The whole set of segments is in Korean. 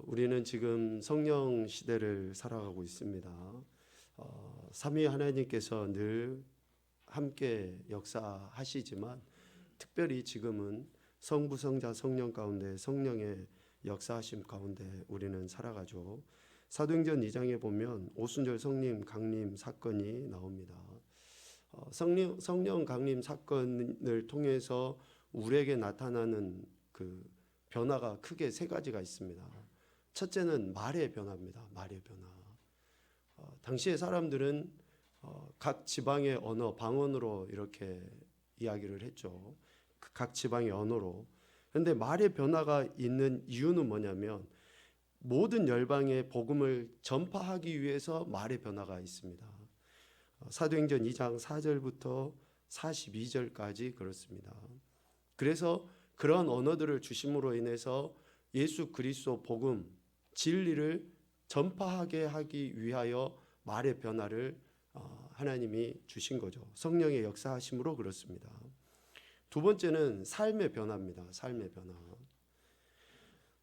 우리는 지금 성령 시대를 살아가고 있습니다. 삼위 하나님께서 늘 함께 역사하시지만 특별히 지금은 성부, 성자, 성령 가운데 성령의 역사하심 가운데 우리는 살아가죠. 사도행전 2장에 보면 오순절 성림 강림 사건이 나옵니다. 성령 강림 사건을 통해서 우리에게 나타나는 그 변화가 크게 세 가지가 있습니다. 첫째는 말의 변화입니다. 말의 변화. 당시의 사람들은 각 지방의 언어, 방언으로 이렇게 이야기를 했죠. 각 지방의 언어로. 그런데 말의 변화가 있는 이유는 뭐냐면 모든 열방의 복음을 전파하기 위해서 말의 변화가 있습니다. 사도행전 2장 4절부터 42절까지 그렇습니다. 그래서 그런 언어들을 주심으로 인해서 예수 그리스도 복음, 진리를 전파하게 하기 위하여 말의 변화를 하나님이 주신 거죠. 성령의 역사하심으로 그렇습니다. 두 번째는 삶의 변화입니다. 삶의 변화.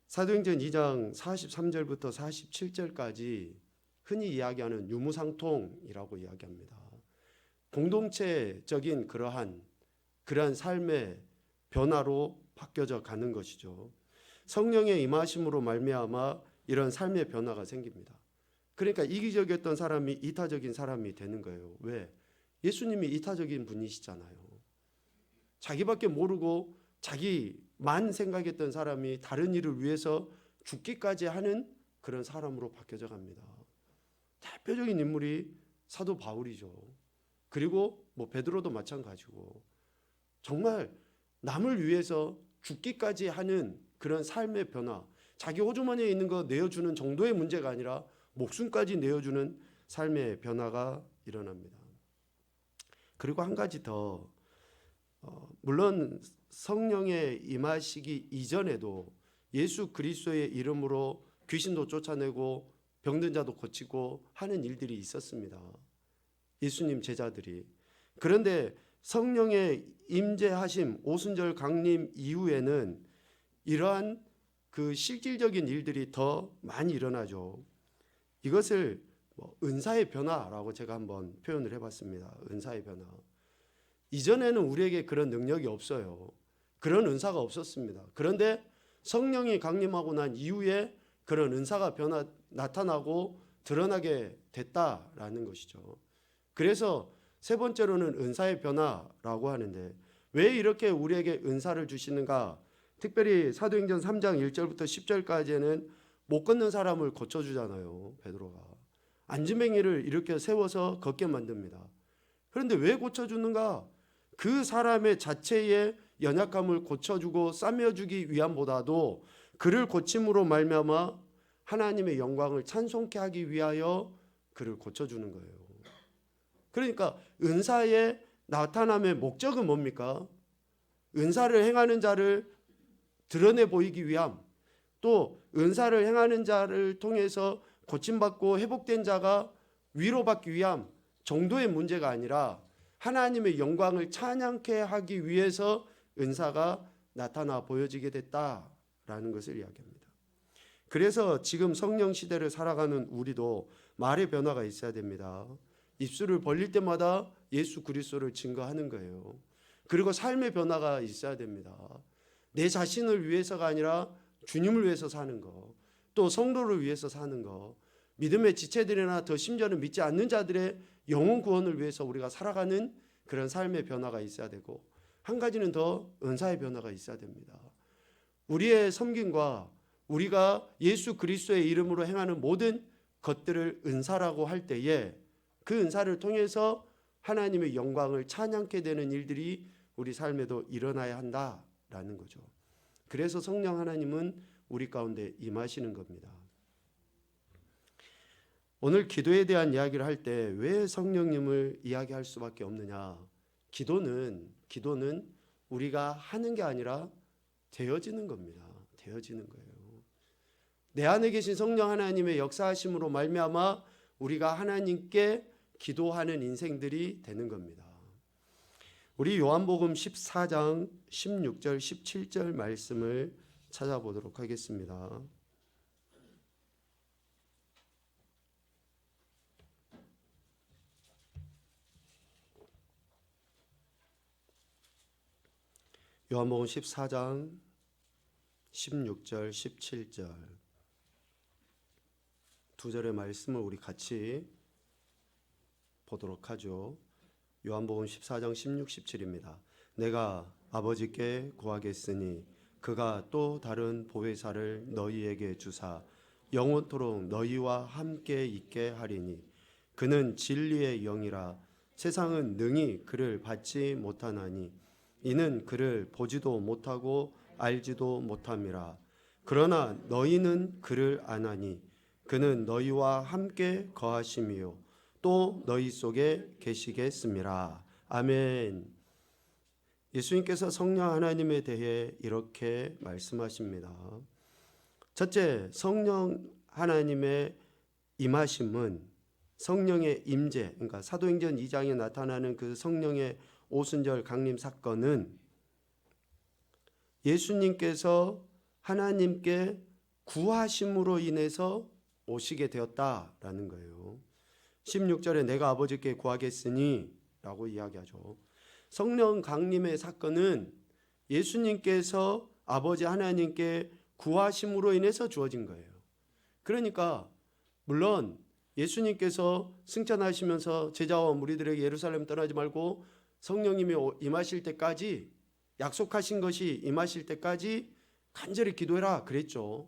사도행전 2장 43절부터 47절까지 흔히 이야기하는 유무상통이라고 이야기합니다. 공동체적인 그러한 삶의 변화로 바뀌어져 가는 것이죠. 성령의 임하심으로 말미암아 이런 삶의 변화가 생깁니다. 그러니까 이기적이었던 사람이 이타적인 사람이 되는 거예요. 왜? 예수님이 이타적인 분이시잖아요. 자기밖에 모르고 자기만 생각했던 사람이 다른 일을 위해서 죽기까지 하는 그런 사람으로 바뀌어져 갑니다. 대표적인 인물이 사도 바울이죠. 그리고 베드로도 마찬가지고 정말 남을 위해서 죽기까지 하는 그런 삶의 변화, 자기 호주머니에 있는 거 내어주는 정도의 문제가 아니라 목숨까지 내어주는 삶의 변화가 일어납니다. 그리고 한 가지 더, 물론 성령의 임하시기 이전에도 예수 그리스도의 이름으로 귀신도 쫓아내고 병든 자도 고치고 하는 일들이 있었습니다. 예수님 제자들이. 그런데 성령의 임재하심 오순절 강림 이후에는 이러한 그 실질적인 일들이 더 많이 일어나죠. 이것을 은사의 변화라고 제가 한번 표현을 해봤습니다. 은사의 변화. 이전에는 우리에게 그런 능력이 없어요. 그런 은사가 없었습니다. 그런데 성령이 강림하고 난 이후에 그런 은사가 나타나고 드러나게 됐다라는 것이죠. 그래서 세 번째로는 은사의 변화라고 하는데 왜 이렇게 우리에게 은사를 주시는가? 특별히 사도행전 3장 1절부터 10절까지는 못 걷는 사람을 고쳐주잖아요. 베드로가. 안진뱅이를 이렇게 세워서 걷게 만듭니다. 그런데 왜 고쳐주는가? 그 사람의 자체의 연약함을 고쳐주고 싸매주기 위함보다도 그를 고침으로 말미암아 하나님의 영광을 찬송케 하기 위하여 그를 고쳐주는 거예요. 그러니까 은사의 나타남의 목적은 뭡니까? 은사를 행하는 자를 드러내 보이기 위함, 또 은사를 행하는 자를 통해서 고침받고 회복된 자가 위로받기 위함 정도의 문제가 아니라 하나님의 영광을 찬양케 하기 위해서 은사가 나타나 보여지게 됐다라는 것을 이야기합니다. 그래서 지금 성령 시대를 살아가는 우리도 말의 변화가 있어야 됩니다. 입술을 벌릴 때마다 예수 그리스도를 증거하는 거예요. 그리고 삶의 변화가 있어야 됩니다. 내 자신을 위해서가 아니라 주님을 위해서 사는 거, 또 성도를 위해서 사는 거, 믿음의 지체들이나 더 심지어는 믿지 않는 자들의 영혼 구원을 위해서 우리가 살아가는 그런 삶의 변화가 있어야 되고, 한 가지는 더 은사의 변화가 있어야 됩니다. 우리의 섬김과 우리가 예수 그리스도의 이름으로 행하는 모든 것들을 은사라고 할 때에 그 은사를 통해서 하나님의 영광을 찬양케 되는 일들이 우리 삶에도 일어나야 한다라는 거죠. 그래서 성령 하나님은 우리 가운데 임하시는 겁니다. 오늘 기도에 대한 이야기를 할 때 왜 성령님을 이야기할 수밖에 없느냐? 기도는 우리가 하는 게 아니라 되어지는 겁니다. 되어지는 거예요. 내 안에 계신 성령 하나님의 역사하심으로 말미암아 우리가 하나님께 기도하는 인생들이 되는 겁니다. 우리 요한복음 14장 16절 17절 말씀을 찾아보도록 하겠습니다. 요한복음 14장 16절 17절 두 절의 말씀을 우리 같이 보도록 하죠. 요한복음 14장 16, 17입니다. 내가 아버지께 구하겠으니 그가 또 다른 보혜사를 너희에게 주사 영원토록 너희와 함께 있게 하리니 그는 진리의 영이라. 세상은 능히 그를 받지 못하나니 이는 그를 보지도 못하고 알지도 못함이라. 그러나 너희는 그를 아나니 그는 너희와 함께 거하심이요 또 너희 속에 계시겠음이라. 아멘. 예수님께서 성령 하나님에 대해 이렇게 말씀하십니다. 첫째, 성령 하나님의 임하심은 성령의 임재, 그러니까 사도행전 2장에 나타나는 그 성령의 오순절 강림 사건은 예수님께서 하나님께 구하심으로 인해서 오시게 되었다라는 거예요. 16절에 내가 아버지께 구하겠으니 라고 이야기하죠. 성령 강림의 사건은 예수님께서 아버지 하나님께 구하심으로 인해서 주어진 거예요. 그러니까 물론 예수님께서 승천하시면서 제자와 무리들에게 예루살렘 떠나지 말고 성령님이 임하실 때까지 약속하신 것이 임하실 때까지 간절히 기도해라 그랬죠.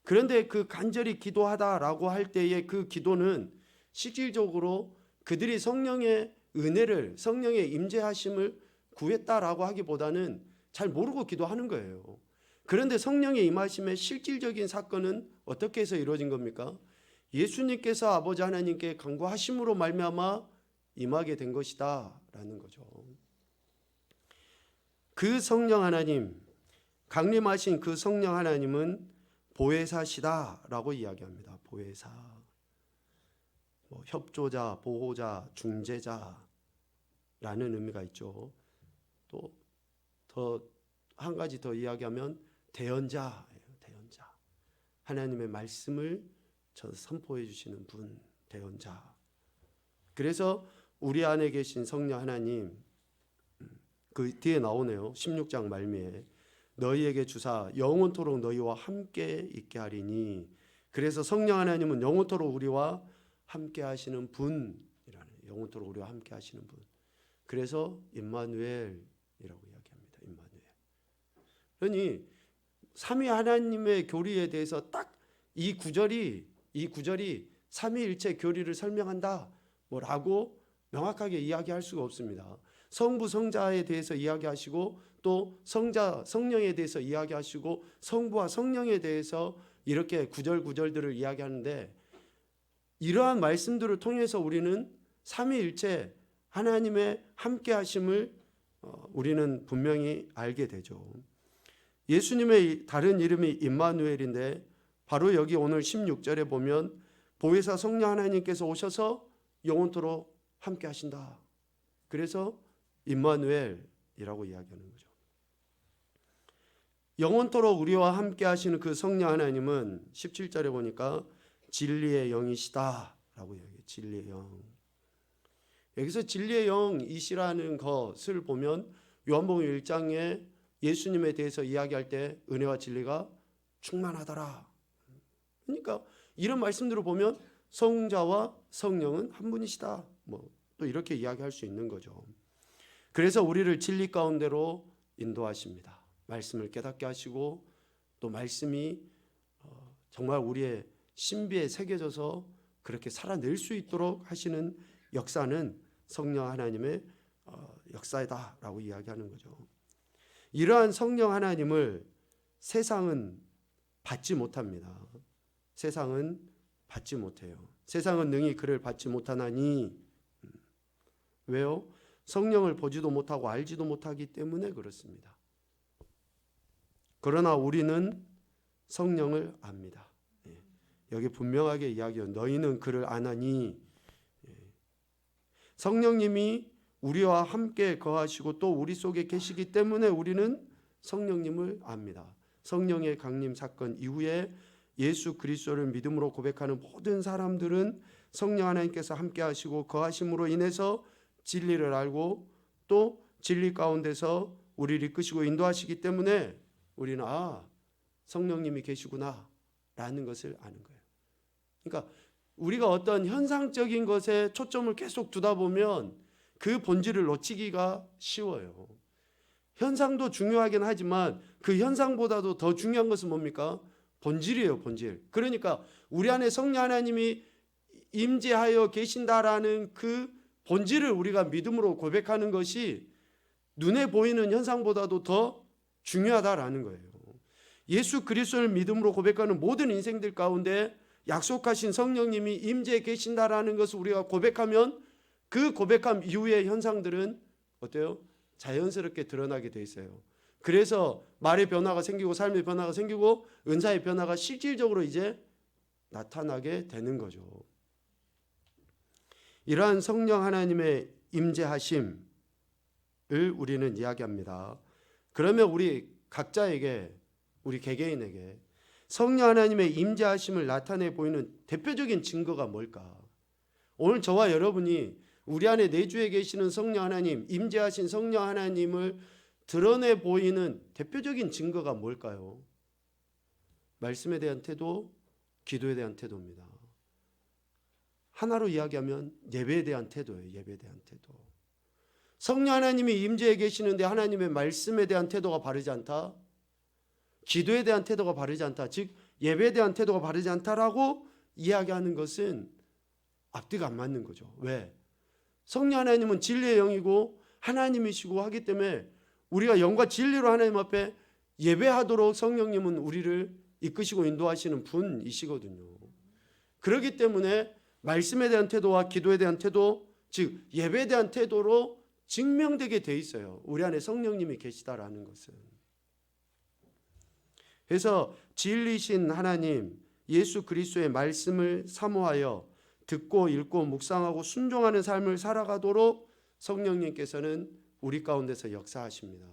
그런데 그 간절히 기도하다라고 할 때의 그 기도는 실질적으로 그들이 성령의 은혜를, 성령의 임재하심을 구했다라고 하기보다는 잘 모르고 기도하는 거예요. 그런데 성령의 임하심의 실질적인 사건은 어떻게 해서 이루어진 겁니까? 예수님께서 아버지 하나님께 간구하심으로 말미암아 임하게 된 것이다라는 거죠. 그 성령 하나님, 강림하신 그 성령 하나님은 보혜사시다라고 이야기합니다. 보혜사, 협조자, 보호자, 중재자라는 의미가 있죠. 또 더 한 가지 더 이야기하면 대언자예요. 대언자, 하나님의 말씀을 선포해 주시는 분, 대언자. 그래서 우리 안에 계신 성령 하나님, 그 뒤에 나오네요. 16장 말미에 너희에게 주사 영원토록 너희와 함께 있게 하리니. 그래서 성령 하나님은 영원토록 우리와 함께 하시는 분이라는, 영원토록 우리와 함께 하시는 분. 그래서 임마누엘이라고 이야기합니다. 임마누엘. 그러니 삼위 하나님의 교리에 대해서 딱 이 구절이 삼위일체 교리를 설명한다 뭐라고 명확하게 이야기할 수가 없습니다. 성부 성자에 대해서 이야기하시고 또 성자 성령에 대해서 이야기하시고 성부와 성령에 대해서 이렇게 구절들을 이야기하는데, 이러한 말씀들을 통해서 우리는 삼위일체 하나님의 함께하심을 우리는 분명히 알게 되죠. 예수님의 다른 이름이 임마누엘인데 바로 여기 오늘 16절에 보면 보혜사 성령 하나님께서 오셔서 영원토록 함께하신다. 그래서 임마누엘이라고 이야기하는 거죠. 영원토록 우리와 함께하시는 그 성령 하나님은 17절에 보니까 진리의 영이시다라고 이야기해요. 진리의 영. 여기서 진리의 영이시라는 것을 보면 요한복음 1장에 예수님에 대해서 이야기할 때 은혜와 진리가 충만하더라. 그러니까 이런 말씀들을 보면 성자와 성령은 한 분이시다. 또 이렇게 이야기할 수 있는 거죠. 그래서 우리를 진리 가운데로 인도하십니다. 말씀을 깨닫게 하시고 또 말씀이 정말 우리의 신비에 새겨져서 그렇게 살아낼 수 있도록 하시는 역사는 성령 하나님의 역사이다라고 이야기하는 거죠. 이러한 성령 하나님을 세상은 받지 못합니다. 세상은 받지 못해요. 세상은 능히 그를 받지 못하나니. 왜요? 성령을 보지도 못하고 알지도 못하기 때문에 그렇습니다. 그러나 우리는 성령을 압니다. 여기 분명하게 이야기해요. 너희는 그를 아나니. 성령님이 우리와 함께 거하시고 또 우리 속에 계시기 때문에 우리는 성령님을 압니다. 성령의 강림 사건 이후에 예수 그리스도를 믿음으로 고백하는 모든 사람들은 성령 하나님께서 함께 하시고 거하심으로 인해서 진리를 알고 또 진리 가운데서 우리를 이끄시고 인도하시기 때문에 우리는 성령님이 계시구나 라는 것을 아는 거예요. 그러니까 우리가 어떤 현상적인 것에 초점을 계속 두다 보면 그 본질을 놓치기가 쉬워요. 현상도 중요하긴 하지만 그 현상보다도 더 중요한 것은 뭡니까? 본질이에요, 본질. 그러니까 우리 안에 성령 하나님이 임재하여 계신다라는 그 본질을 우리가 믿음으로 고백하는 것이 눈에 보이는 현상보다도 더 중요하다라는 거예요. 예수 그리스도를 믿음으로 고백하는 모든 인생들 가운데 약속하신 성령님이 임재해 계신다라는 것을 우리가 고백하면 그 고백함 이후의 현상들은 어때요? 자연스럽게 드러나게 돼 있어요. 그래서 말의 변화가 생기고 삶의 변화가 생기고 은사의 변화가 실질적으로 이제 나타나게 되는 거죠. 이러한 성령 하나님의 임재하심을 우리는 이야기합니다. 그러면 우리 각자에게, 우리 개개인에게 성령 하나님의 임재하심을 나타내 보이는 대표적인 증거가 뭘까? 오늘 저와 여러분이 우리 안에 내주에 계시는 성령 하나님, 임재하신 성령 하나님을 드러내 보이는 대표적인 증거가 뭘까요? 말씀에 대한 태도, 기도에 대한 태도입니다. 하나로 이야기하면 예배에 대한 태도예요. 예배에 대한 태도. 성령 하나님이 임재해 계시는데 하나님의 말씀에 대한 태도가 바르지 않다. 기도에 대한 태도가 바르지 않다. 즉 예배에 대한 태도가 바르지 않다라고 이야기하는 것은 앞뒤가 안 맞는 거죠. 왜? 성령 하나님은 진리의 영이고 하나님이시고 하기 때문에 우리가 영과 진리로 하나님 앞에 예배하도록 성령님은 우리를 이끄시고 인도하시는 분이시거든요. 그렇기 때문에 말씀에 대한 태도와 기도에 대한 태도, 즉 예배에 대한 태도로 증명되게 돼 있어요. 우리 안에 성령님이 계시다라는 것은. 그래서 진리신 하나님 예수 그리스도의 말씀을 사모하여 듣고 읽고 묵상하고 순종하는 삶을 살아가도록 성령님께서는 우리 가운데서 역사하십니다.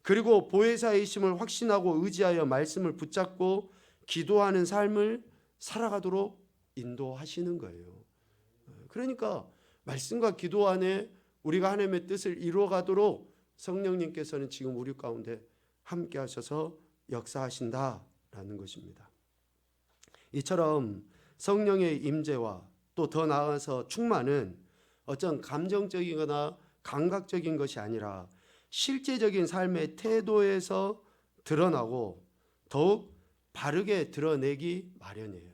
그리고 보혜사이심을 확신하고 의지하여 말씀을 붙잡고 기도하는 삶을 살아가도록 인도하시는 거예요. 그러니까 말씀과 기도 안에 우리가 하나님의 뜻을 이루어가도록 성령님께서는 지금 우리 가운데 함께 하셔서 역사하신다라는 것입니다. 이처럼 성령의 임재와 또 더 나아가서 충만은 어떤 감정적이거나 감각적인 것이 아니라 실제적인 삶의 태도에서 드러나고 더욱 바르게 드러내기 마련이에요.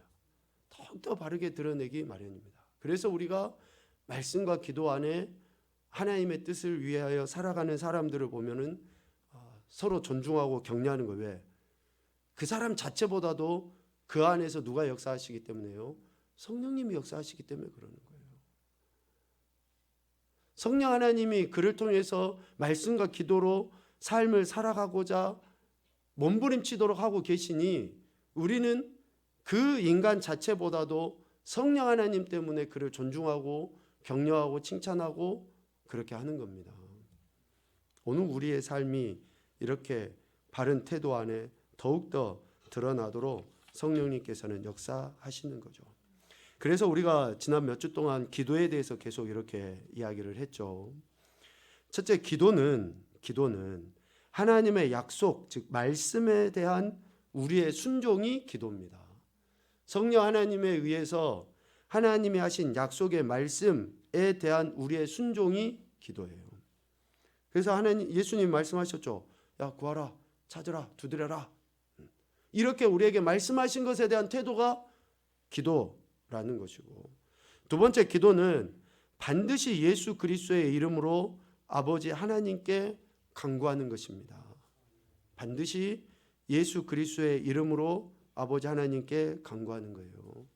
더욱더 바르게 드러내기 마련입니다. 그래서 우리가 말씀과 기도 안에 하나님의 뜻을 위하여 살아가는 사람들을 보면은 서로 존중하고 격려하는 거예요. 왜? 그 사람 자체보다도 그 안에서 누가 역사하시기 때문에요? 성령님이 역사하시기 때문에 그러는 거예요. 성령 하나님이 그를 통해서 말씀과 기도로 삶을 살아가고자 몸부림치도록 하고 계시니 우리는 그 인간 자체보다도 성령 하나님 때문에 그를 존중하고 격려하고 칭찬하고 그렇게 하는 겁니다. 오늘 우리의 삶이 이렇게 바른 태도 안에 더욱더 드러나도록 성령님께서는 역사하시는 거죠. 그래서 우리가 지난 몇 주 동안 기도에 대해서 계속 이렇게 이야기를 했죠. 첫째, 기도는 하나님의 약속, 즉 말씀에 대한 우리의 순종이 기도입니다. 성령 하나님에 의해서 하나님이 하신 약속의 말씀에 대한 우리의 순종이 기도예요. 그래서 예수님 말씀하셨죠. 야, 구하라, 찾으라, 두드려라. 이렇게 우리에게 말씀하신 것에 대한 태도가 기도라는 것이고, 두 번째, 기도는 반드시 예수 그리스도의 이름으로 아버지 하나님께 간구하는 것입니다. 반드시 예수 그리스도의 이름으로 아버지 하나님께 간구하는 거예요.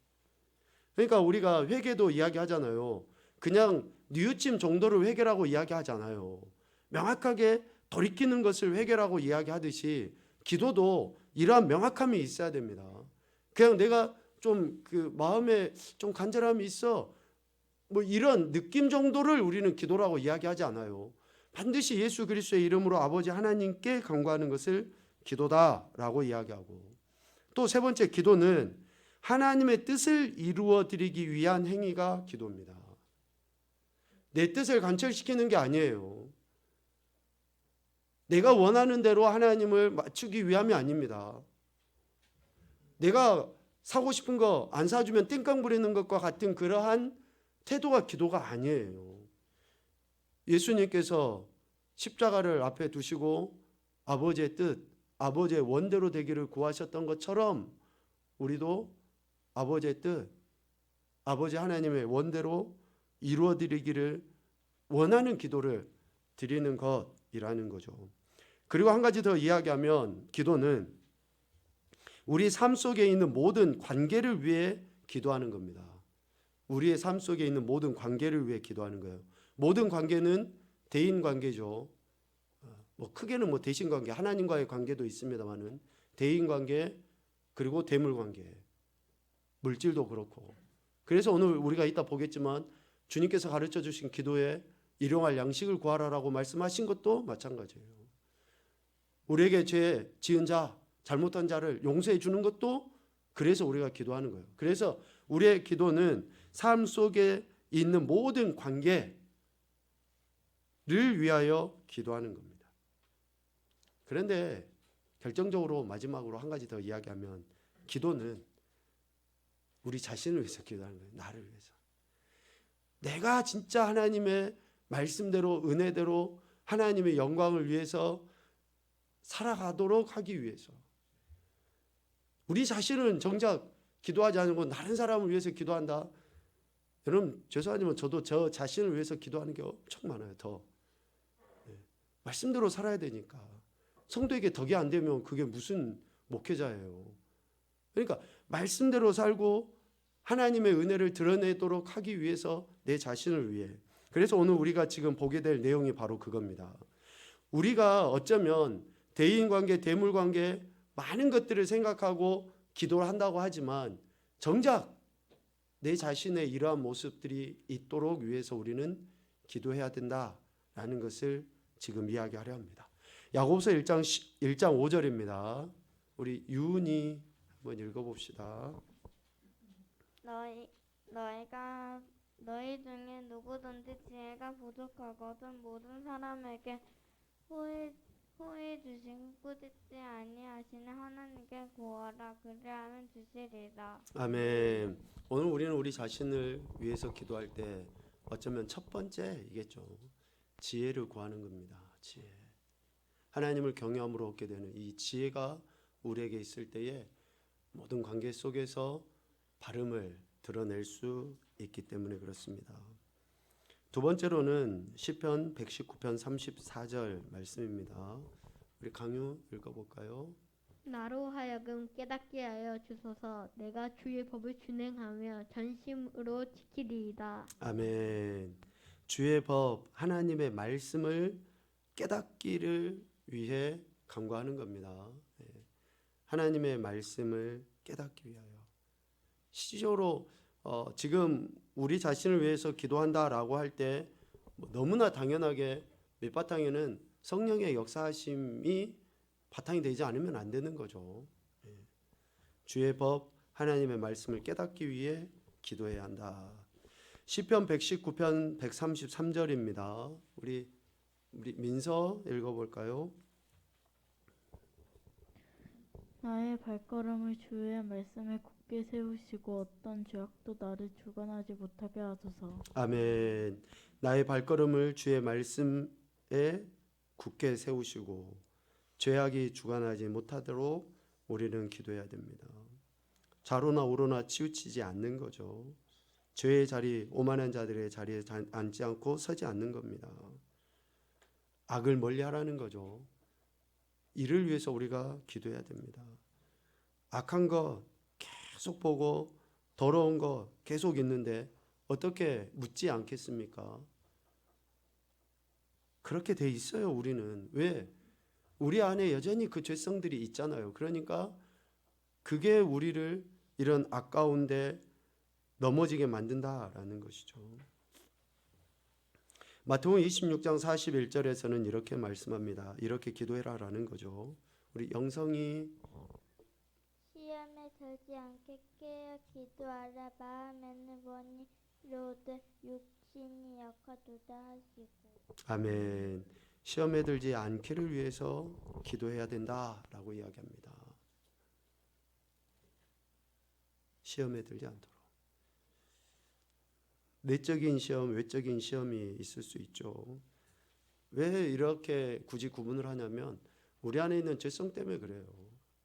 그러니까 우리가 회개도 이야기하잖아요. 그냥 뉘우침 정도를 회개라고 이야기하잖아요. 명확하게 돌이키는 것을 회개라고 이야기하듯이 기도도 이러한 명확함이 있어야 됩니다. 그냥 내가 좀 그 마음에 좀 간절함이 있어, 뭐 이런 느낌 정도를 우리는 기도라고 이야기하지 않아요. 반드시 예수 그리스도의 이름으로 아버지 하나님께 간구하는 것을 기도다라고 이야기하고, 또 세 번째, 기도는 하나님의 뜻을 이루어 드리기 위한 행위가 기도입니다. 내 뜻을 관철시키는 게 아니에요. 내가 원하는 대로 하나님을 맞추기 위함이 아닙니다. 내가 사고 싶은 거 안 사주면 땡깡 부리는 것과 같은 그러한 태도가 기도가 아니에요. 예수님께서 십자가를 앞에 두시고 아버지의 뜻, 아버지의 원대로 되기를 구하셨던 것처럼 우리도 아버지의 뜻, 아버지 하나님의 원대로 이루어드리기를 원하는 기도를 드리는 것이라는 거죠. 그리고 한 가지 더 이야기하면 기도는 우리 삶 속에 있는 모든 관계를 위해 기도하는 겁니다. 우리의 삶 속에 있는 모든 관계를 위해 기도하는 거예요. 모든 관계는 대인 관계죠. 뭐 크게는 뭐 대신 관계, 하나님과의 관계도 있습니다만은 대인 관계 그리고 대물 관계, 물질도 그렇고. 그래서 오늘 우리가 이따 보겠지만 주님께서 가르쳐 주신 기도에 일용할 양식을 구하라라고 말씀하신 것도 마찬가지예요. 우리에게 죄 지은 자, 잘못한 자를 용서해 주는 것도 그래서 우리가 기도하는 거예요. 그래서 우리의 기도는 삶 속에 있는 모든 관계를 위하여 기도하는 겁니다. 그런데 결정적으로 마지막으로 한 가지 더 이야기하면 기도는 우리 자신을 위해서 기도하는 거예요. 나를 위해서. 내가 진짜 하나님의 말씀대로 은혜대로 하나님의 영광을 위해서 살아가도록 하기 위해서. 우리 자신은 정작 기도하지 않고 다른 사람을 위해서 기도한다. 여러분 죄송하지만 저도 저 자신을 위해서 기도하는 게 엄청 많아요. 더 말씀대로 살아야 되니까. 성도에게 덕이 안 되면 그게 무슨 목회자예요. 그러니까 말씀대로 살고 하나님의 은혜를 드러내도록 하기 위해서 내 자신을 위해. 그래서 오늘 우리가 지금 보게 될 내용이 바로 그겁니다. 우리가 어쩌면 대인관계, 대물관계 많은 것들을 생각하고 기도를 한다고 하지만 정작 내 자신의 이러한 모습들이 있도록 위해서 우리는 기도해야 된다라는 것을 지금 이야기하려 합니다. 야고보서 1장 5절입니다. 우리 유은이 한번 읽어봅시다. 너희 중에 누구든지 지혜가 부족하거든 모든 사람에게 후히 주신 꾸짖지 아니하시는 하나님께 구하라 그리하면 주시리라. 아멘. 오늘 우리는 우리 자신을 위해서 기도할 때 어쩌면 첫 번째이겠죠. 지혜를 구하는 겁니다. 지혜. 하나님을 경외함으로 얻게 되는 이 지혜가 우리에게 있을 때에 모든 관계 속에서 바름을 드러낼 수 있기 때문에 그렇습니다. 두 번째로는 시편 119편 34절 말씀입니다. 우리 강유 읽어볼까요? 나로 하여금 깨닫게 하여 주소서. 내가 주의 법을 준행하며 전심으로 지키리이다. 아멘. 주의 법 하나님의 말씀을 깨닫기를 위해 간구하는 겁니다. 하나님의 말씀을 깨닫기 위하여. 실질적으로 지금 우리 자신을 위해서 기도한다라고 할 때 너무나 당연하게 밑바탕에는 성령의 역사하심이 바탕이 되지 않으면 안 되는 거죠. 주의 법 하나님의 말씀을 깨닫기 위해 기도해야 한다. 시편 119편 133절입니다. 우리 민서 읽어볼까요? 나의 발걸음을 주의 말씀에 굳게 세우시고 어떤 죄악도 나를 주관하지 못하게 하소서. 아멘. 나의 발걸음을 주의 말씀에 굳게 세우시고 죄악이 주관하지 못하도록 우리는 기도해야 됩니다. 좌로나 우로나 치우치지 않는 거죠. 죄의 자리, 오만한 자들의 자리에 앉지 않고 서지 않는 겁니다. 악을 멀리하라는 거죠. 이를 위해서 우리가 기도해야 됩니다. 악한 거 계속 보고 더러운 거 계속 있는데 어떻게 묻지 않겠습니까? 그렇게 돼 있어요. 우리는. 왜? 우리 안에 여전히 그 죄성들이 있잖아요. 그러니까 그게 우리를 이런 악 가운데 넘어지게 만든다라는 것이죠. 마태복음 26장 41절에서는 이렇게 말씀합니다. 이렇게 기도해라라는 거죠. 우리 영성이 시험에 들지 않게 깨어 기도하라. 마음에는 원이 이르되 육신이 약하도다 하시고. 아멘. 시험에 들지 않기를 위해서 기도해야 된다라고 이야기합니다. 시험에 들지 않도록. 내적인 시험, 외적인 시험이 있을 수 있죠. 왜 이렇게 굳이 구분을 하냐면 우리 안에 있는 죄성 때문에 그래요.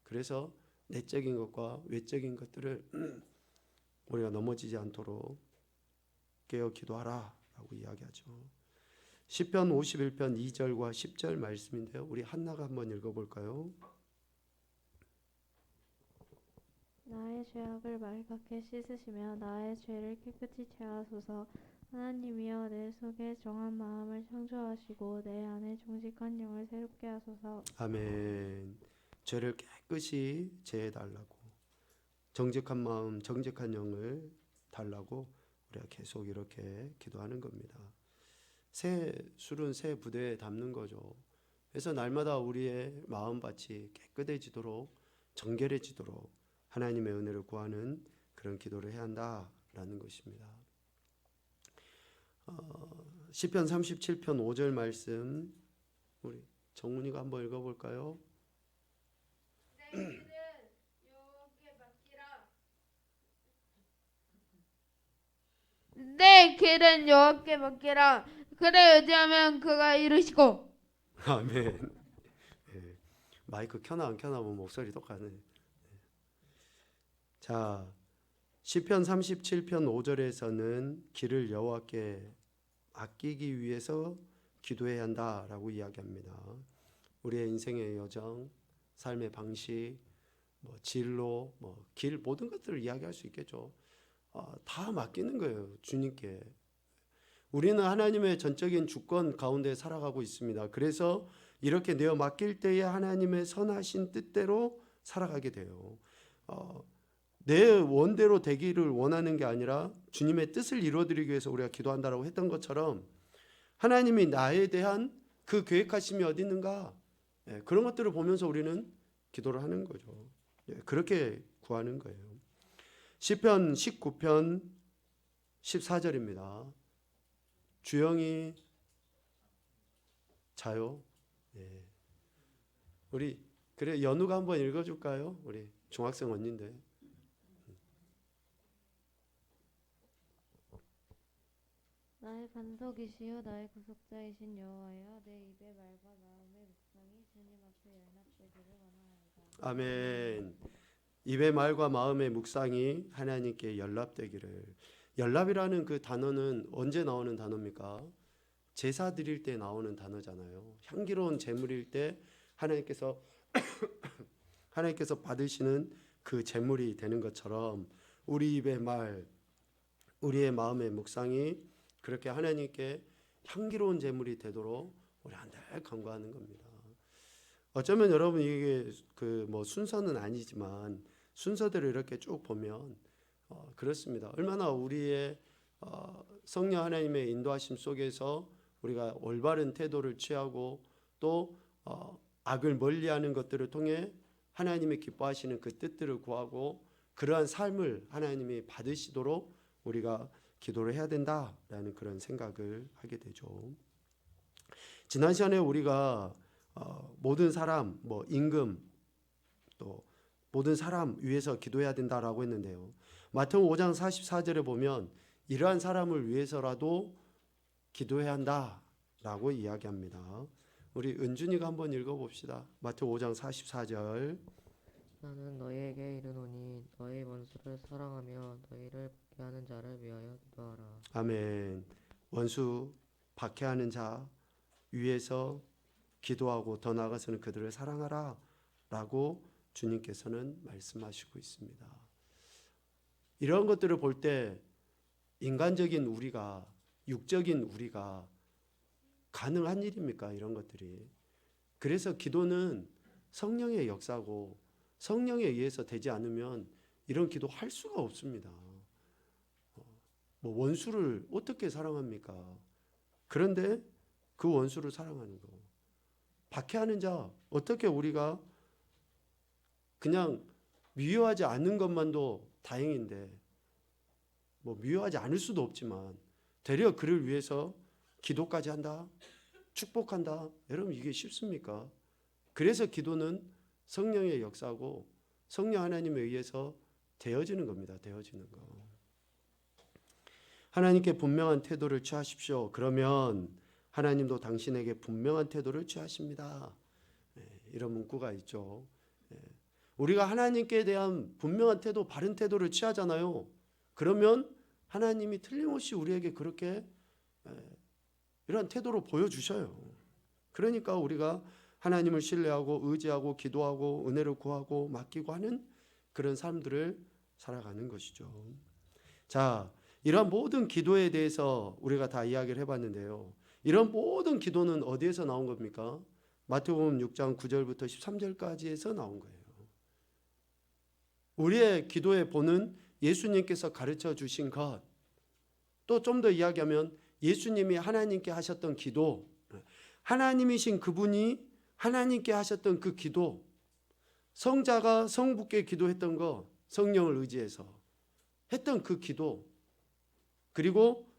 그래서 내적인 것과 외적인 것들을 우리가 넘어지지 않도록 깨어 기도하라 라고 이야기하죠. 시편 51편 2절과 10절 말씀인데요. 우리 한나가 한번 읽어볼까요? 나의 죄악을 말갛게 씻으시며 나의 죄를 깨끗이 제하소서. 하나님이여 내 속에 정한 마음을 창조하시고 내 안에 정직한 영을 새롭게 하소서. 아멘. 죄를 깨끗이 제해달라고, 정직한 마음, 정직한 영을 달라고 우리가 계속 이렇게 기도하는 겁니다. 새 술은 새 부대에 담는 거죠. 그래서 날마다 우리의 마음밭이 깨끗해지도록, 정결해지도록 하나님의 은혜를 구하는 그런 기도를 해야 한다라는 것입니다. 시편 37편 5절 말씀 우리 정훈이가 한번 읽어볼까요? 내 길은 여호와께 맡기라. 그를 의지하면 그가 이루시고. 아멘. 네. 마이크 켜나 안 켜나 보면 목소리 똑같네. 자, 시편 37편 5절에서는 길을 여호와께 아끼기 위해서 기도해야 한다라고 이야기합니다. 우리의 인생의 여정, 삶의 방식, 진로, 길 모든 것들을 이야기할 수 있겠죠. 다 맡기는 거예요, 주님께. 우리는 하나님의 전적인 주권 가운데 살아가고 있습니다. 그래서 이렇게 내어 맡길 때에 하나님의 선하신 뜻대로 살아가게 돼요. 내 원대로 되기를 원하는 게 아니라 주님의 뜻을 이루어드리기 위해서 우리가 기도한다라고 했던 것처럼 하나님이 나에 대한 그 계획하심이 어디 있는가, 그런 것들을 보면서 우리는 기도를 하는 거죠. 그렇게 구하는 거예요. 시편 19편 14절입니다. 주영이 자요. 우리 그래 연우가 한번 읽어줄까요? 우리 중학생 언니인데. 나의 반석이시여 나의 구속자이신 여호와여 내 입의 말과 마음의 묵상이 주님 앞에 연합되기를 원하나이다. 아멘. 입의 말과 마음의 묵상이 하나님께 연락되기를. 연락이라는 그 단어는 언제 나오는 단어입니까? 제사 드릴 때 나오는 단어잖아요. 향기로운 제물일 때 하나님께서 받으시는 그 제물이 되는 것처럼 우리 입의 말, 우리의 마음의 묵상이 그렇게 하나님께 향기로운 제물이 되도록 우리 한달 간구하는 겁니다. 어쩌면 여러분 이게 순서는 아니지만 순서대로 이렇게 쭉 보면 그렇습니다. 얼마나 우리의 성령 하나님의 인도하심 속에서 우리가 올바른 태도를 취하고 또 악을 멀리하는 것들을 통해 하나님이 기뻐하시는 그 뜻들을 구하고 그러한 삶을 하나님이 받으시도록 우리가 기도를 해야 된다라는 그런 생각을 하게 되죠. 지난 시간에 우리가 모든 사람, 임금 또 모든 사람 위해서 기도해야 된다라고 했는데요. 마태복음 5장 44절에 보면 이러한 사람을 위해서라도 기도해야 한다라고 이야기합니다. 우리 은준이가 한번 읽어봅시다. 마태복음 5장 44절. 나는 너희에게 이르노니 너희 원수를 사랑하며 너희를 박해하는 자를 위하여 기도하라. 아멘. 원수 박해하는 자 위해서 기도하고 더 나아가서는 그들을 사랑하라 라고 주님께서는 말씀하시고 있습니다. 이런 것들을 볼 때 인간적인 우리가, 육적인 우리가 가능한 일입니까? 이런 것들이. 그래서 기도는 성령의 역사고 성령에 의해서 되지 않으면 이런 기도 할 수가 없습니다. 원수를 어떻게 사랑합니까? 그런데 그 원수를 사랑하는 거. 박해하는 자 어떻게 우리가 그냥 미워하지 않는 것만도 다행인데 미워하지 않을 수도 없지만 되려 그를 위해서 기도까지 한다? 축복한다. 여러분 이게 쉽습니까? 그래서 기도는 성령의 역사고 성령 하나님에 의해서 되어지는 겁니다. 되어지는 거. 하나님께 분명한 태도를 취하십시오. 그러면 하나님도 당신에게 분명한 태도를 취하십니다. 이런 문구가 있죠. 우리가 하나님께 대한 분명한 태도, 바른 태도를 취하잖아요. 그러면 하나님이 틀림없이 우리에게 그렇게 이런 태도로 보여주셔요. 그러니까 우리가 하나님을 신뢰하고 의지하고 기도하고 은혜를 구하고 맡기고 하는 그런 삶들을 살아가는 것이죠. 자, 이런 모든 기도에 대해서 우리가 다 이야기를 해봤는데요. 이런 모든 기도는 어디에서 나온 겁니까? 마태복음 6장 9절부터 13절까지에서 나온 거예요. 우리의 기도의 본은 예수님께서 가르쳐 주신 것, 또 좀 더 이야기하면 예수님이 하나님께 하셨던 기도, 하나님이신 그분이 하나님께 하셨던 그 기도, 성자가 성부께 기도했던 거, 성령을 의지해서 했던 그 기도, 그리고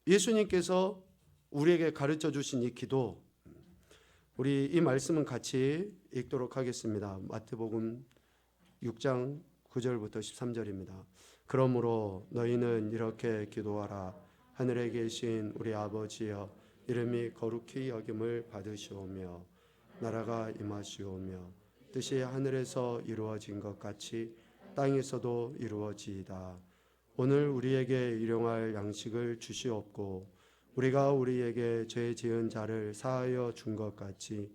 예수님께서 우리에게 가르쳐 주신 이 기도, 우리 이 말씀은 같이 읽도록 하겠습니다. 마태복음 6장 9절부터 13절입니다. 그러므로 너희는 이렇게 기도하라. 하늘에 계신 우리 아버지여, 이름이 거룩히 여김을 받으시오며 나라가 임하시오며 뜻이 하늘에서 이루어진 것 같이 땅에서도 이루어지이다. 오늘 우리에게 일용할 양식을 주시옵고 우리가 우리에게 죄 지은 자를 사하여 준 것 같이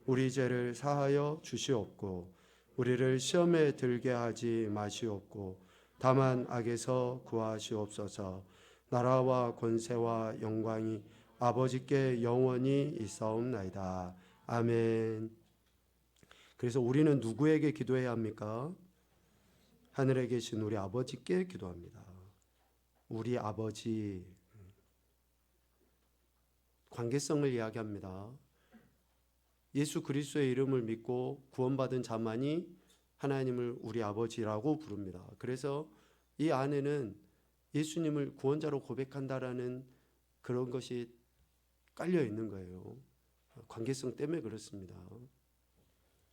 우리 죄를 사하여 주시옵고 우리를 시험에 들게 하지 마시옵고 다만 악에서 구하시옵소서. 나라와 권세와 영광이 아버지께 영원히 있사옵나이다. 아멘. 그래서 우리는 누구에게 기도해야 합니까? 하늘에 계신 우리 아버지께 기도합니다. 우리 아버지, 관계성을 이야기합니다. 예수 그리스도의 이름을 믿고 구원받은 자만이 하나님을 우리 아버지라고 부릅니다. 그래서 이 안에는 예수님을 구원자로 고백한다라는 그런 것이 깔려 있는 거예요. 관계성 때문에 그렇습니다.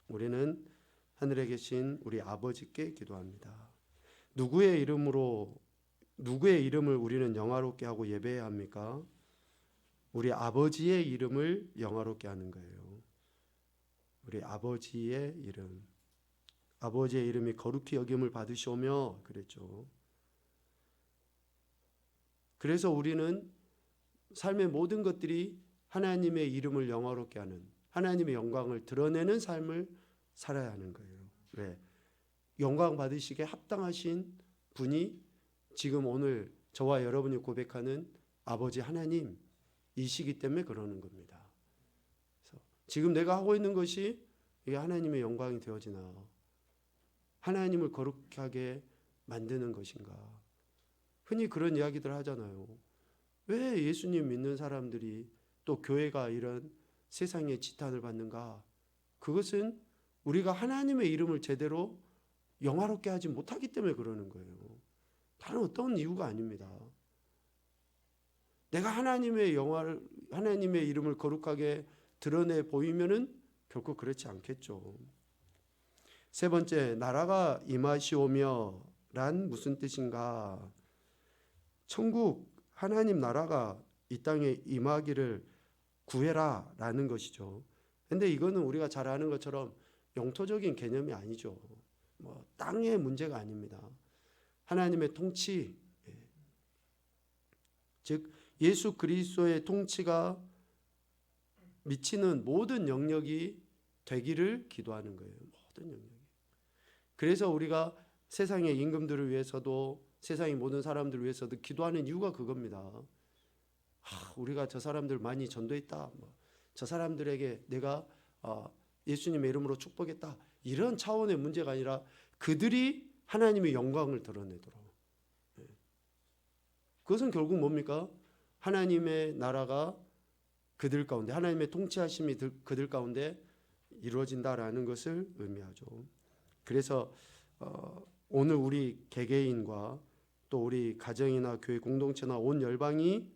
우리는 하늘에 계신 우리 아버지께 기도합니다. 누구의 이름을 우리는 영화롭게 하고 예배해야 합니까? 우리 아버지의 이름을 영화롭게 하는 거예요. 우리 아버지의 이름. 아버지의 이름이 거룩히 여김을 받으시오며 그랬죠. 그래서 우리는 삶의 모든 것들이 하나님의 이름을 영화롭게 하는, 하나님의 영광을 드러내는 삶을 살아야 하는 거예요. 왜? 영광 받으시기에 합당하신 분이 지금 오늘 저와 여러분이 고백하는 아버지 하나님이시기 때문에 그러는 겁니다. 그래서 지금 내가 하고 있는 것이 이게 하나님의 영광이 되어지나, 하나님을 거룩하게 만드는 것인가. 흔히 그런 이야기들 하잖아요. 왜 예수님 믿는 사람들이 또 교회가 이런 세상의 지탄을 받는가? 그것은 우리가 하나님의 이름을 제대로 영화롭게 하지 못하기 때문에 그러는 거예요. 다른 어떤 이유가 아닙니다. 내가 하나님의 이름을 거룩하게 드러내 보이면은 결코 그렇지 않겠죠. 세 번째, 나라가 임하시오며 란 무슨 뜻인가? 천국 하나님 나라가 이 땅에 임하기를 구해라 라는 것이죠. 근데 이거는 우리가 잘 아는 것처럼 영토적인 개념이 아니죠. 뭐 땅의 문제가 아닙니다. 하나님의 통치, 즉 예수 그리스도의 통치가 미치는 모든 영역이 되기를 기도하는 거예요. 모든 영역이. 그래서 우리가 세상의 임금들을 위해서도 세상의 모든 사람들을 위해서도 기도하는 이유가 그겁니다. 우리가 저 사람들 많이 전도했다. 저 사람들에게 내가 예수님의 이름으로 축복했다. 이런 차원의 문제가 아니라 그들이 하나님의 영광을 드러내도록. 그것은 결국 뭡니까? 하나님의 나라가 그들 가운데, 하나님의 통치하심이 그들 가운데 이루어진다라는 것을 의미하죠. 그래서 오늘 우리 개개인과 또 우리 가정이나 교회 공동체나 온 열방이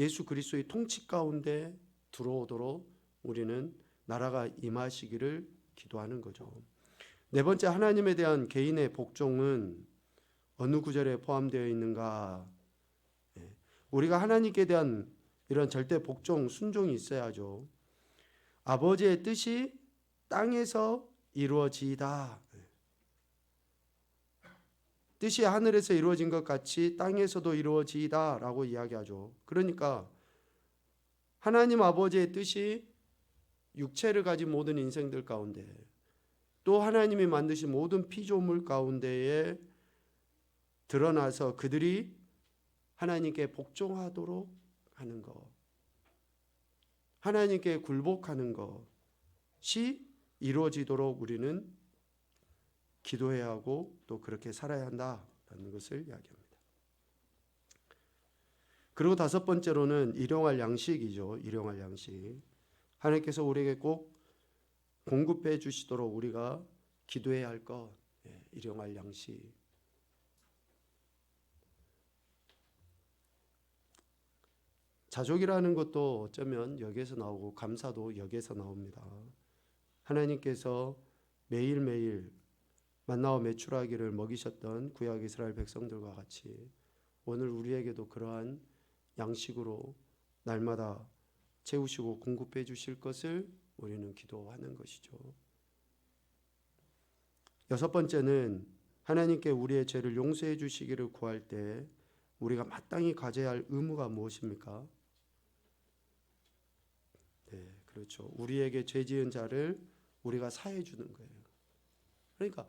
예수 그리스도의 통치 가운데 들어오도록 우리는 나라가 임하시기를 기도하는 거죠. 네 번째, 하나님에 대한 개인의 복종은 어느 구절에 포함되어 있는가? 우리가 하나님께 대한 이런 절대 복종, 순종이 있어야죠. 아버지의 뜻이 땅에서 이루어지이다. 뜻이 하늘에서 이루어진 것 같이 땅에서도 이루어지이다 라고 이야기하죠. 그러니까 하나님 아버지의 뜻이 육체를 가진 모든 인생들 가운데, 또 하나님이 만드신 모든 피조물 가운데에 드러나서 그들이 하나님께 복종하도록 하는 것, 하나님께 굴복하는 것이 이루어지도록 우리는 기도해야 하고 또 그렇게 살아야 한다라는 것을 이야기합니다. 그리고 다섯 번째로는 일용할 양식이죠. 일용할 양식. 하나님께서 우리에게 꼭 공급해 주시도록 우리가 기도해야 할 것, 일용할 양식. 자족이라는 것도 어쩌면 여기에서 나오고 감사도 여기에서 나옵니다. 하나님께서 매일매일 만나와 메추라기를 먹이셨던 구약 이스라엘 백성들과 같이 오늘 우리에게도 그러한 양식으로 날마다 채우시고 공급해 주실 것을 우리는 기도하는 것이죠. 여섯 번째는 하나님께 우리의 죄를 용서해 주시기를 구할 때 우리가 마땅히 가져야 할 의무가 무엇입니까? 네, 그렇죠. 우리에게 죄 지은 자를 우리가 사해 주는 거예요. 그러니까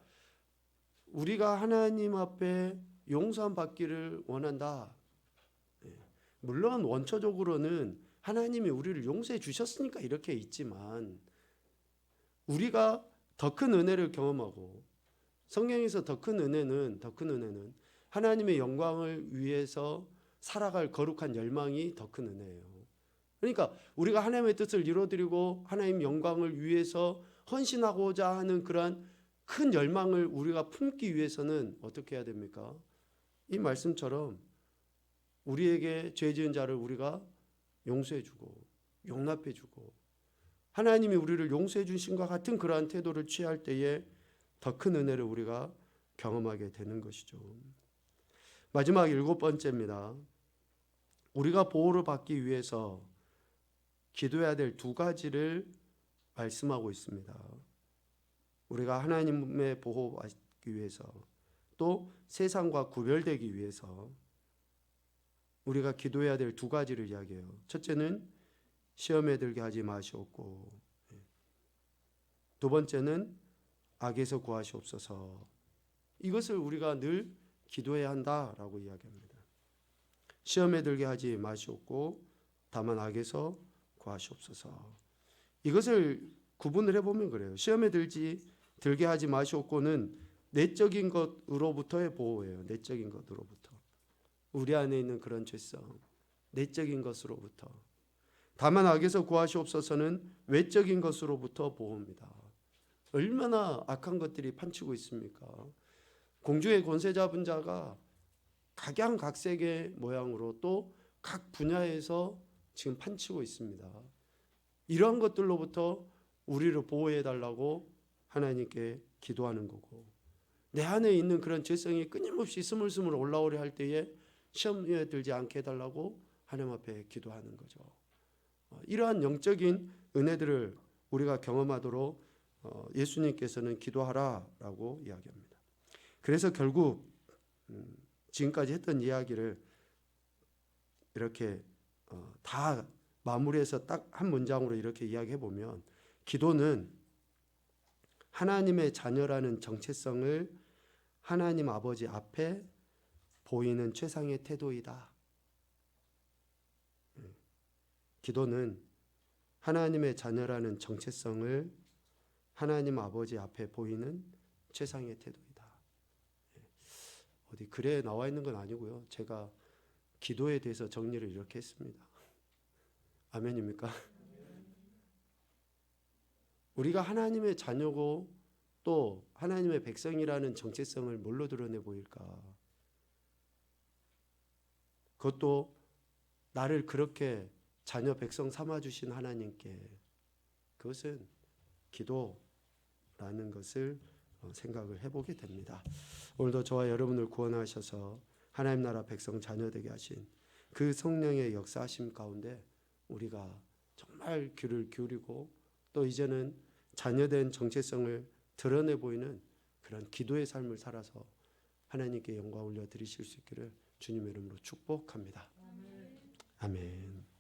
우리가 하나님 앞에 용서함 받기를 원한다. 물론 원초적으로는 하나님이 우리를 용서해 주셨으니까 이렇게 있지만, 우리가 더 큰 은혜를 경험하고 성경에서 더 큰 은혜는 하나님의 영광을 위해서 살아갈 거룩한 열망이 더 큰 은혜예요. 그러니까 우리가 하나님의 뜻을 이루어드리고 하나님 영광을 위해서 헌신하고자 하는 그러한 큰 열망을 우리가 품기 위해서는 어떻게 해야 됩니까? 이 말씀처럼 우리에게 죄 지은 자를 우리가 용서해 주고 용납해 주고 하나님이 우리를 용서해 주신과 같은 그러한 태도를 취할 때에 더 큰 은혜를 우리가 경험하게 되는 것이죠. 마지막 일곱 번째입니다. 우리가 보호를 받기 위해서 기도해야 될 두 가지를 말씀하고 있습니다. 우리가 하나님의 보호받기 위해서, 또 세상과 구별되기 위해서 우리가 기도해야 될 두 가지를 이야기해요. 첫째는 시험에 들게 하지 마시옵고, 두 번째는 악에서 구하시옵소서. 이것을 우리가 늘 기도해야 한다라고 이야기합니다. 시험에 들게 하지 마시옵고 다만 악에서 구하시옵소서. 이것을 구분을 해보면 그래요. 시험에 들게 하지 마시옵고는 내적인 것으로부터의 보호예요. 내적인 것으로부터. 우리 안에 있는 그런 죄성, 내적인 것으로부터. 다만 악에서 구하시옵소서는 외적인 것으로부터 보호입니다. 얼마나 악한 것들이 판치고 있습니까? 공주의 권세 잡은 자가 각양각색의 모양으로 또 각 분야에서 지금 판치고 있습니다. 이러한 것들로부터 우리를 보호해 달라고 하나님께 기도하는 거고, 내 안에 있는 그런 죄성이 끊임없이 스물스물 올라오려 할 때에 시험에 들지 않게 해달라고 하나님 앞에 기도하는 거죠. 이러한 영적인 은혜들을 우리가 경험하도록 예수님께서는 기도하라라고 이야기합니다. 그래서 결국 지금까지 했던 이야기를 이렇게 다 마무리해서 딱 한 문장으로 이렇게 이야기해 보면, 기도는 하나님의 자녀라는 정체성을 하나님 아버지 앞에 보이는 최상의 태도이다. 기도는 하나님의 자녀라는 정체성을 하나님 아버지 앞에 보이는 최상의 태도이다. 어디 글에 나와 있는 건 아니고요. 제가 기도에 대해서 정리를 이렇게 했습니다. 아멘입니까? 우리가 하나님의 자녀고 또 하나님의 백성이라는 정체성을 뭘로 드러내 보일까? 그것도 나를 그렇게 자녀 백성 삼아주신 하나님께 그것은 기도라는 것을 생각을 해보게 됩니다. 오늘도 저와 여러분을 구원하셔서 하나님 나라 백성 자녀 되게 하신 그 성령의 역사하심 가운데 우리가 정말 귀를 기울이고 또 이제는 자녀된 정체성을 드러내 보이는 그런 기도의 삶을 살아서 하나님께 영광 올려 드리실 수 있기를 주님의 이름으로 축복합니다. 아멘.